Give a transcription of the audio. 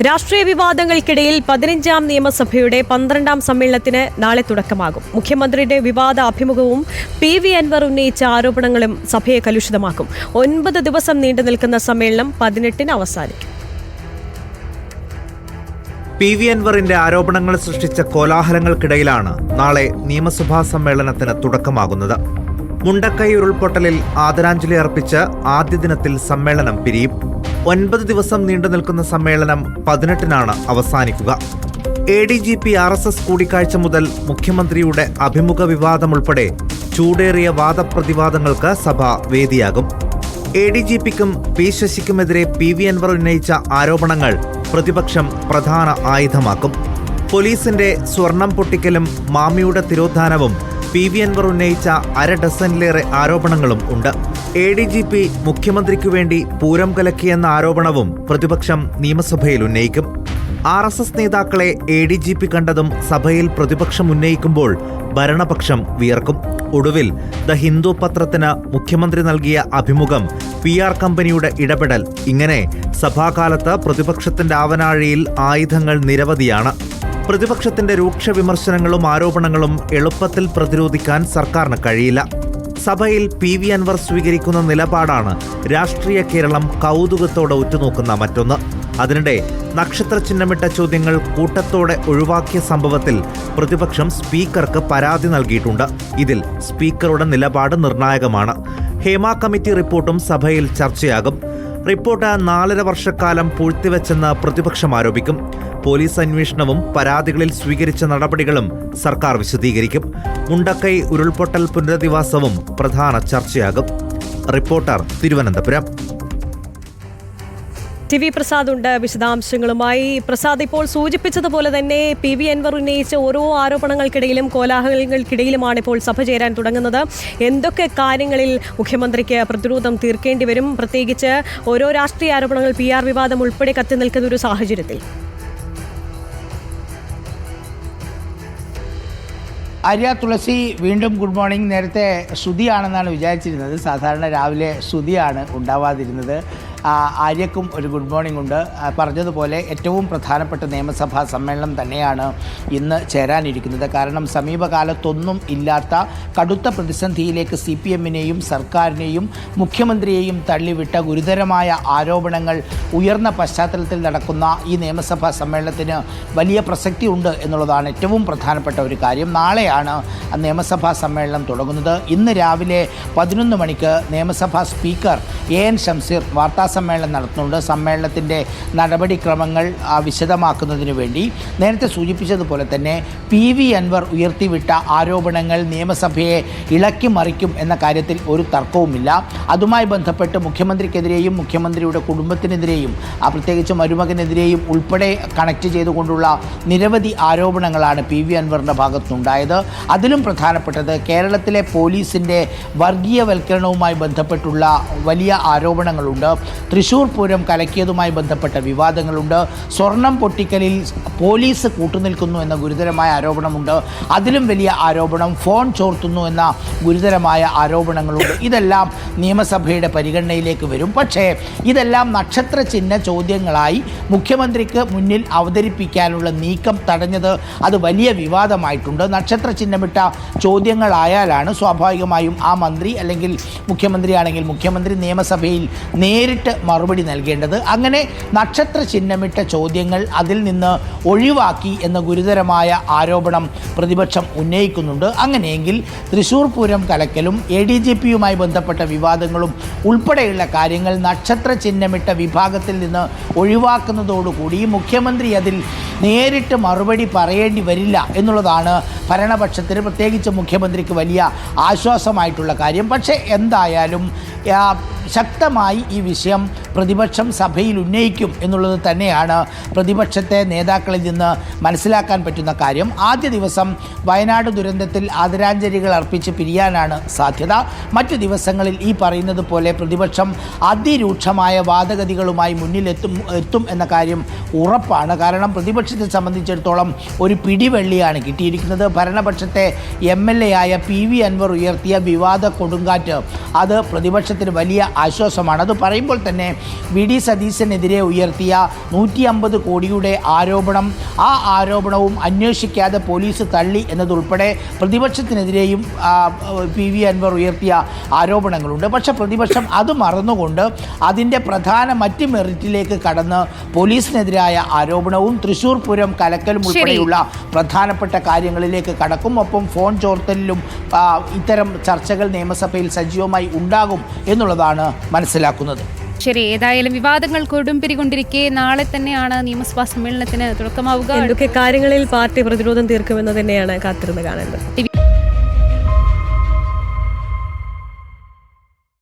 രാഷ്ട്രീയ വിവാദങ്ങൾക്കിടയിൽ 15ാം നിയമസഭയുടെ 12ാം സമ്മേളനത്തിന് നാളെ തുടക്കമാകും. മുഖ്യമന്ത്രിയുടെ വിവാദ അഭിമുഖവും PV അൻവർ ഉന്നയിച്ച ആരോപണങ്ങളും സഭയെ കലുഷിതമാക്കും. 9 ദിവസം നീണ്ടു നിൽക്കുന്ന സമ്മേളനം 18-ന് അവസാനിക്കും. PV അൻവറിന്റെ ആരോപണങ്ങൾ സൃഷ്ടിച്ച കോലാഹലങ്ങൾക്കിടയിലാണ് നാളെ നിയമസഭാ സമ്മേളനത്തിന് തുടക്കമാകുന്നത്. മുണ്ടക്കൈ ഉരുൾപൊട്ടലിൽ ആദരാഞ്ജലി അർപ്പിച്ച് ആദ്യ ദിനത്തിൽ സമ്മേളനം പിരിയും. 9 ദിവസം നീണ്ടു നിൽക്കുന്ന സമ്മേളനം 18-നാണ് അവസാനിക്കുക. ADGP RSS കൂടിക്കാഴ്ച മുതൽ മുഖ്യമന്ത്രിയുടെ അഭിമുഖ വിവാദം ഉൾപ്പെടെ ചൂടേറിയ വാദപ്രതിവാദങ്ങൾക്ക് സഭ വേദിയാകും. ADGPക്കും P ശശിക്കുമെതിരെ PV അൻവർ ഉന്നയിച്ച ആരോപണങ്ങൾ പ്രതിപക്ഷം പ്രധാന ആയുധമാക്കും. പോലീസിന്റെ സ്വർണം പൊട്ടിക്കലും മാമിയുടെ തിരോധാനവും PV അൻവർ ഉന്നയിച്ച 1/2 ഡസനിലേറെ ആരോപണങ്ങളും ഉണ്ട്. ADGP മുഖ്യമന്ത്രിക്കു വേണ്ടി പൂരം കലക്കിയെന്ന ആരോപണവും പ്രതിപക്ഷം നിയമസഭയിൽ ഉന്നയിക്കും. RSS നേതാക്കളെ ADGP കണ്ടതും സഭയിൽ പ്രതിപക്ഷം ഉന്നയിക്കുമ്പോൾ ഭരണപക്ഷം വിയർക്കും. ഒടുവിൽ ദ ഹിന്ദു പത്രത്തിന് മുഖ്യമന്ത്രി നൽകിയ അഭിമുഖം, PR കമ്പനിയുടെ ഇടപെടൽ, ഇങ്ങനെ സഭാകാലത്ത് പ്രതിപക്ഷത്തിന്റെ ആവനാഴിയിൽ ആയുധങ്ങൾ നിരവധിയാണ്. പ്രതിപക്ഷത്തിന്റെ രൂക്ഷ വിമർശനങ്ങളും ആരോപണങ്ങളും എളുപ്പത്തിൽ പ്രതിരോധിക്കാൻ സർക്കാരിന് കഴിയില്ല. സഭയിൽ PV അൻവർ സ്വീകരിക്കുന്ന നിലപാടാണ് രാഷ്ട്രീയ കേരളം കൗതുകത്തോടെ ഉറ്റുനോക്കുന്ന മറ്റൊന്ന്. അതിനിടെ നക്ഷത്ര ചിഹ്നമിട്ട ചോദ്യങ്ങൾ കൂട്ടത്തോടെ ഒഴിവാക്കിയ സംഭവത്തിൽ പ്രതിപക്ഷം സ്പീക്കർക്ക് പരാതി നൽകിയിട്ടുണ്ട്. ഇതിൽ സ്പീക്കറുടെ നിലപാട് നിർണായകമാണ്. ഹേമ കമ്മിറ്റി റിപ്പോർട്ടും സഭയിൽ ചർച്ചയാകും. റിപ്പോർട്ട് 4.5 വർഷക്കാലം പൂഴ്ത്തിവെച്ചെന്ന് പ്രതിപക്ഷം ആരോപിക്കും. പോലീസ് അന്വേഷണവും പരാതികളിൽ സ്വീകരിച്ച നടപടികളും സർക്കാർ വിശദീകരിക്കും. മുണ്ടക്കൈ ഉരുൾപൊട്ടൽ പുനരധിവാസവും പ്രധാന ചർച്ചയാകും. റിപ്പോർട്ടർ, തിരുവനന്തപുരം. TV പ്രസാദ് ഉണ്ട് വിശദാംശങ്ങളുമായി. പ്രസാദ്, ഇപ്പോൾ സൂചിപ്പിച്ചതുപോലെ തന്നെ PV അൻവർ ഉന്നയിച്ച ഓരോ ആരോപണങ്ങൾക്കിടയിലും കോലാഹലങ്ങൾക്കിടയിലുമാണ് ഇപ്പോൾ സഭ ചേരാൻ തുടങ്ങുന്നത്. എന്തൊക്കെ കാര്യങ്ങളിൽ മുഖ്യമന്ത്രിക്ക് പ്രതിരോധം തീർക്കേണ്ടി വരും, പ്രത്യേകിച്ച് ഓരോ രാഷ്ട്രീയ ആരോപണങ്ങൾ, PR വിവാദം ഉൾപ്പെടെ കത്തി നിൽക്കുന്ന ഒരു സാഹചര്യത്തിൽ? ആര്യ, തുളസി, വീണ്ടും ഗുഡ് മോർണിംഗ്. നേരത്തെ ശ്രുതിയാണെന്നാണ് വിചാരിച്ചിരുന്നത്. സാധാരണ രാവിലെ ശ്രുതിയാണ് ഉണ്ടാവാതിരുന്നത്. ആര്യക്കും ഒരു ഗുഡ് മോർണിംഗ് ഉണ്ട്. പറഞ്ഞതുപോലെ ഏറ്റവും പ്രധാനപ്പെട്ട നിയമസഭാ സമ്മേളനം തന്നെയാണ് ഇന്ന് ചേരാനിരിക്കുന്നത്. കാരണം സമീപകാലത്തൊന്നും ഇല്ലാത്ത കടുത്ത പ്രതിസന്ധിയിലേക്ക് CPM-നെയും സർക്കാരിനെയും മുഖ്യമന്ത്രിയെയും തള്ളിവിട്ട ഗുരുതരമായ ആരോപണങ്ങൾ ഉയർന്ന പശ്ചാത്തലത്തിൽ നടക്കുന്ന ഈ നിയമസഭാ സമ്മേളനത്തിന് വലിയ പ്രസക്തി ഉണ്ട് എന്നുള്ളതാണ് ഏറ്റവും പ്രധാനപ്പെട്ട ഒരു കാര്യം. നാളെയാണ് നിയമസഭാ സമ്മേളനം തുടങ്ങുന്നത്. ഇന്ന് രാവിലെ 11 മണിക്ക് നിയമസഭാ സ്പീക്കർ AN ഷംസീർ വാർത്താ സമ്മേളനം നടത്തുന്നുണ്ട്. സമ്മേളനത്തിൻ്റെ നടപടിക്രമങ്ങൾ വിശദമാക്കുന്നതിന് വേണ്ടി നേരത്തെ സൂചിപ്പിച്ചതുപോലെ തന്നെ PV അൻവർ ഉയർത്തിവിട്ട ആരോപണങ്ങൾ നിയമസഭയെ ഇളക്കി മറിക്കും എന്ന കാര്യത്തിൽ ഒരു തർക്കവുമില്ല. അതുമായി ബന്ധപ്പെട്ട് മുഖ്യമന്ത്രിക്കെതിരെയും മുഖ്യമന്ത്രിയുടെ കുടുംബത്തിനെതിരെയും പ്രത്യേകിച്ച് മരുമകനെതിരെയും ഉൾപ്പെടെ കണക്ട് ചെയ്തുകൊണ്ടുള്ള നിരവധി ആരോപണങ്ങളാണ് PV അൻവറിൻ്റെ ഭാഗത്തുനിന്നുണ്ടായത്. അതിലും പ്രധാനപ്പെട്ടത് കേരളത്തിലെ പോലീസിൻ്റെ വർഗീയവൽക്കരണവുമായി ബന്ധപ്പെട്ടുള്ള വലിയ ആരോപണങ്ങളുണ്ട്. തൃശ്ശൂർ പൂരം കലക്കിയതുമായി ബന്ധപ്പെട്ട വിവാദങ്ങളുണ്ട്. സ്വർണം പൊട്ടിക്കലിൽ പോലീസ് കൂട്ടുനിൽക്കുന്നു എന്ന ഗുരുതരമായ ആരോപണമുണ്ട്. അതിലും വലിയ ആരോപണം ഫോൺ ചോർത്തുന്നു എന്ന ഗുരുതരമായ ആരോപണങ്ങളുണ്ട്. ഇതെല്ലാം നിയമസഭയുടെ പരിഗണനയിലേക്ക് വരും. പക്ഷേ ഇതെല്ലാം നക്ഷത്ര ചിഹ്ന ചോദ്യങ്ങളായി മുഖ്യമന്ത്രിക്ക് മുന്നിൽ അവതരിപ്പിക്കാനുള്ള നീക്കം തടഞ്ഞത് അത് വലിയ വിവാദമായിട്ടുണ്ട്. നക്ഷത്ര ചിഹ്നമിട്ട ചോദ്യങ്ങളായാലാണ് സ്വാഭാവികമായും ആ മന്ത്രി അല്ലെങ്കിൽ മുഖ്യമന്ത്രിയാണെങ്കിൽ മുഖ്യമന്ത്രി നിയമസഭയിൽ നേരിട്ട് മറുപടി നൽകേണ്ടത്. അങ്ങനെ നക്ഷത്ര ചിഹ്നമിട്ട ചോദ്യങ്ങൾ അതിൽ നിന്ന് ഒഴിവാക്കി എന്ന ഗുരുതരമായ ആരോപണം പ്രതിപക്ഷം ഉന്നയിക്കുന്നുണ്ട്. അങ്ങനെയെങ്കിൽ തൃശ്ശൂർ പൂരം കലക്കലും ADGPയുമായി ബന്ധപ്പെട്ട വിവാദങ്ങളും ഉൾപ്പെടെയുള്ള കാര്യങ്ങൾ നക്ഷത്ര ചിഹ്നമിട്ട വിഭാഗത്തിൽ നിന്ന് ഒഴിവാക്കുന്നതോടുകൂടി മുഖ്യമന്ത്രി അതിൽ നേരിട്ട് മറുപടി പറയേണ്ടി വരില്ല എന്നുള്ളതാണ് ഭരണപക്ഷത്തിന്, പ്രത്യേകിച്ച് മുഖ്യമന്ത്രിക്ക് വലിയ ആശ്വാസമായിട്ടുള്ള കാര്യം. പക്ഷേ എന്തായാലും ശക്തമായി ഈ വിഷയം പ്രതിപക്ഷം സഭയിൽ ഉന്നയിക്കും എന്നുള്ളത് തന്നെയാണ് പ്രതിപക്ഷത്തെ നേതാക്കളിൽ നിന്ന് മനസ്സിലാക്കാൻ പറ്റുന്ന കാര്യം. ആദ്യ ദിവസം വയനാട് ദുരന്തത്തിൽ ആദരാഞ്ജലികൾ അർപ്പിച്ച് പിരിയാനാണ് സാധ്യത. മറ്റു ദിവസങ്ങളിൽ ഈ പറയുന്നത് പോലെ പ്രതിപക്ഷം അതിരൂക്ഷമായ വാദഗതികളുമായി മുന്നിലെത്തും എന്ന കാര്യം ഉറപ്പാണ്. കാരണം പ്രതിപക്ഷത്തെ സംബന്ധിച്ചിടത്തോളം ഒരു പിടിവെള്ളിയാണ് കിട്ടിയിരിക്കുന്നത്. ഭരണപക്ഷത്തെ MLA ആയ PV അൻവർ ഉയർത്തിയ വിവാദ കൊടുങ്കാറ്റ് അത് പ്രതിപക്ഷത്തിന് വലിയ ആശ്വാസമാണ്. അത് പറയുമ്പോൾ തന്നെ വി ഡി സതീശനെതിരെ ഉയർത്തിയ 150 കോടിയുടെ ആരോപണം, ആ ആരോപണവും അന്വേഷിക്കാതെ പോലീസ് തള്ളി എന്നതുൾപ്പെടെ പ്രതിപക്ഷത്തിനെതിരെയും പി വി അൻവർ ഉയർത്തിയ ആരോപണങ്ങളുണ്ട്. പക്ഷെ പ്രതിപക്ഷം അത് മറന്നുകൊണ്ട് അതിൻ്റെ പ്രധാന മറ്റ് മെറിറ്റിലേക്ക് കടന്ന് പോലീസിനെതിരായ ആരോപണവും തൃശ്ശൂർ പൂരം കലക്കലും ഉൾപ്പെടെയുള്ള പ്രധാനപ്പെട്ട കാര്യങ്ങളിലേക്ക് കടക്കും. ഒപ്പം ഫോൺ ചോർത്തലിലും ഇത്തരം ചർച്ചകൾ നിയമസഭയിൽ സജീവമായി ഉണ്ടാകും എന്നുള്ളതാണ് മനസ്സിലാക്കുന്നത്. ശരി, ഏതായാലും വിവാദങ്ങൾ കൊടുമ്പിരികൊണ്ടിരിക്കെ നാളെ തന്നെയാണ് നിയമസഭാ സമ്മേളനത്തിന് തുടക്കമാവുക. എന്തൊക്കെ കാര്യങ്ങളിൽ പാർട്ടി പ്രതിരോധം തീർക്കുമെന്ന് തന്നെയാണ് കാത്തിരുന്ന് കാണേണ്ടത്.